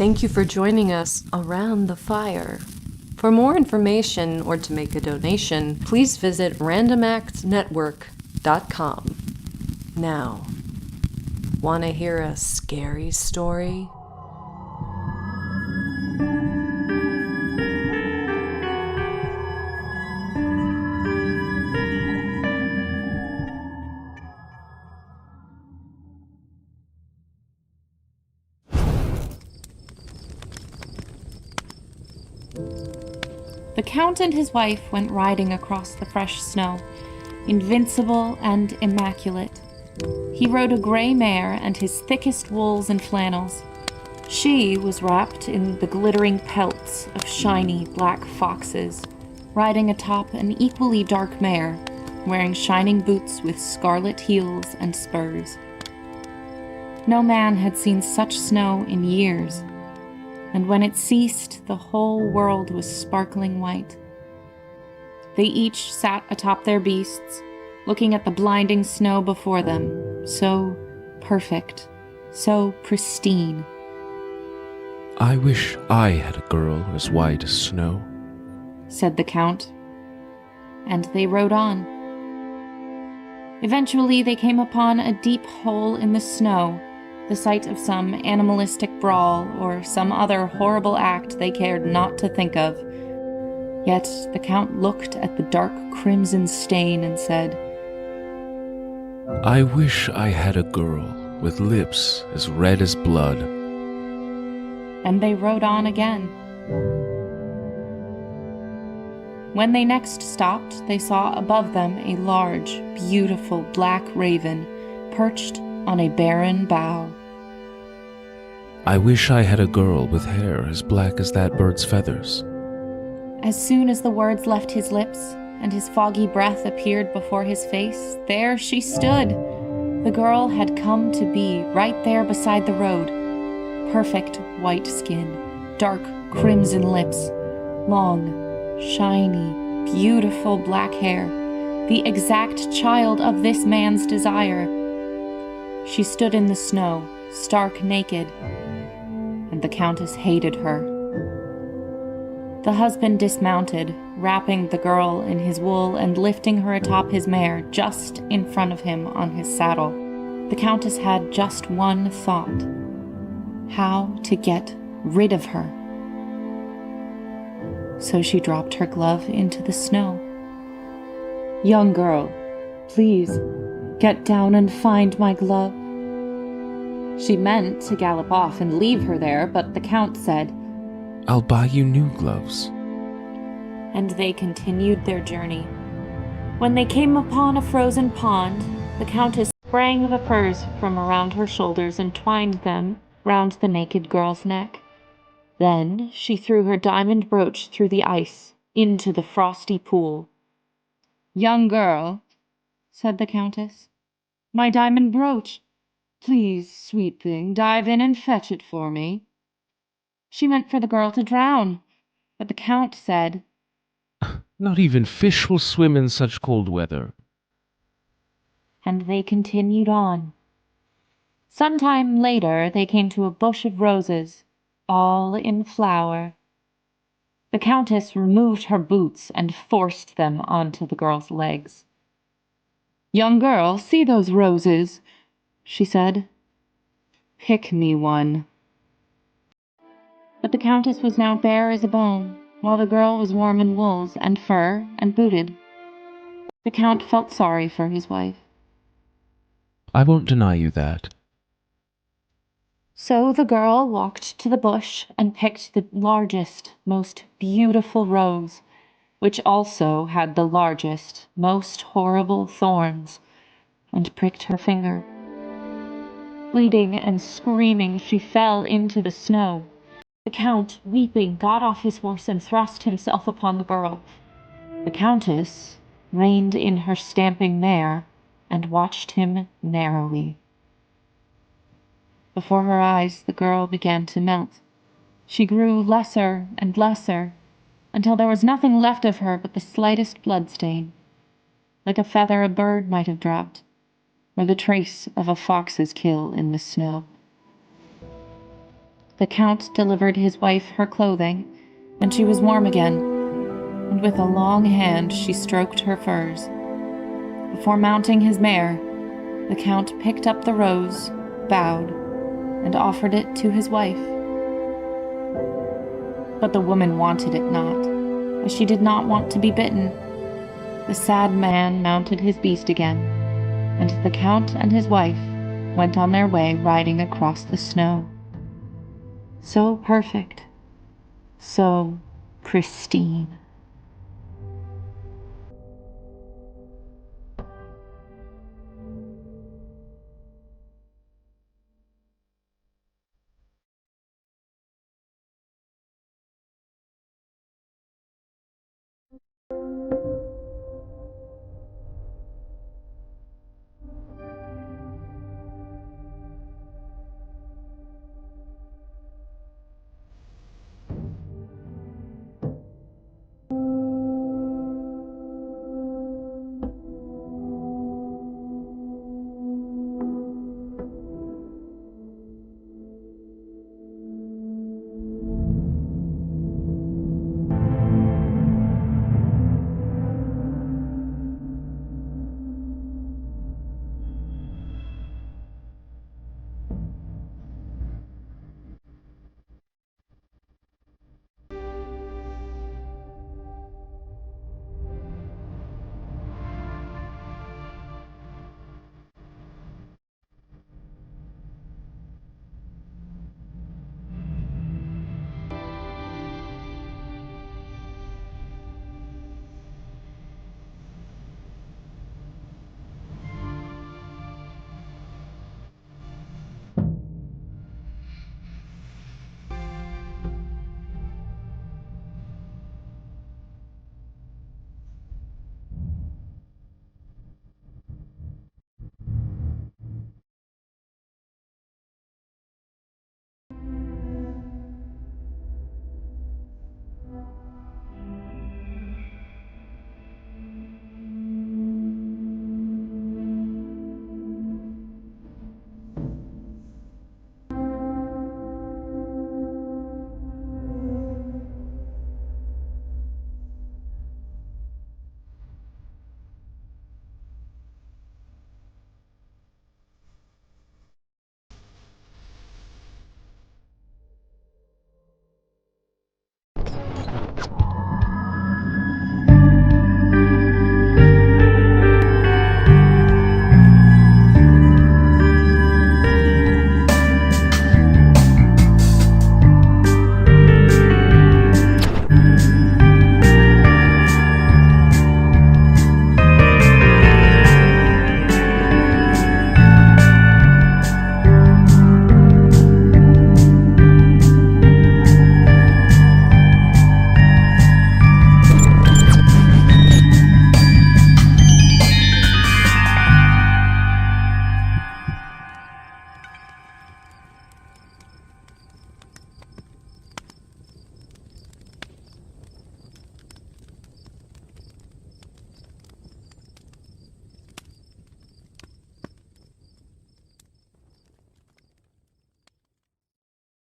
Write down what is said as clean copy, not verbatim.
Thank you for joining us around the fire. For more information or to make a donation, please visit randomactsnetwork.com. Now, want to hear a scary story? The Count and his wife went riding across the fresh snow, invincible and immaculate. He rode a gray mare and his thickest wools and flannels. She was wrapped in the glittering pelts of shiny black foxes, riding atop an equally dark mare, wearing shining boots with scarlet heels and spurs. No man had seen such snow in years, and when it ceased, the whole world was sparkling white. They each sat atop their beasts, looking at the blinding snow before them, so perfect, so pristine. "I wish I had a girl as white as snow," said the Count, and they rode on. Eventually they came upon a deep hole in the snow, the site of some animalistic brawl or some other horrible act they cared not to think of. Yet the Count looked at the dark crimson stain and said, "I wish I had a girl with lips as red as blood." And they rode on again. When they next stopped, they saw above them a large, beautiful black raven perched on a barren bough. "I wish I had a girl with hair as black as that bird's feathers." As soon as the words left his lips and his foggy breath appeared before his face, there she stood. The girl had come to be right there beside the road. Perfect white skin, dark crimson lips, long, shiny, beautiful black hair, the exact child of this man's desire. She stood in the snow, stark naked, and the Countess hated her. The husband dismounted, wrapping the girl in his wool and lifting her atop his mare just in front of him on his saddle. The Countess had just one thought: how to get rid of her. So she dropped her glove into the snow. "Young girl, please, get down and find my glove." She meant to gallop off and leave her there, but the Count said, "I'll buy you new gloves." And they continued their journey. When they came upon a frozen pond, the Countess sprang the furs from around her shoulders and twined them round the naked girl's neck. Then she threw her diamond brooch through the ice into the frosty pool. "Young girl," said the Countess, "my diamond brooch. Please, sweet thing, dive in and fetch it for me." She meant for the girl to drown, but the Count said, "Not even fish will swim in such cold weather." and they continued on. Some time later they came to a bush of roses, all in flower. The Countess removed her boots and forced them onto the girl's legs. "Young girl, see those roses," she said. "Pick me one." But the Countess was now bare as a bone, while the girl was warm in wools and fur and booted. The Count felt sorry for his wife. "I won't deny you that." So the girl walked to the bush and picked the largest, most beautiful rose, which also had the largest, most horrible thorns, and pricked her finger. Bleeding and screaming, she fell into the snow. The Count, weeping, got off his horse and thrust himself upon the girl. The Countess reined in her stamping mare and watched him narrowly. Before her eyes, the girl began to melt. She grew lesser and lesser, until there was nothing left of her but the slightest bloodstain, like a feather a bird might have dropped, or the trace of a fox's kill in the snow. The Count delivered his wife her clothing, and she was warm again, and with a long hand she stroked her furs. Before mounting his mare, the Count picked up the rose, bowed, and offered it to his wife. But the woman wanted it not, as she did not want to be bitten. The sad man mounted his beast again, and the Count and his wife went on their way riding across the snow. So perfect, so pristine.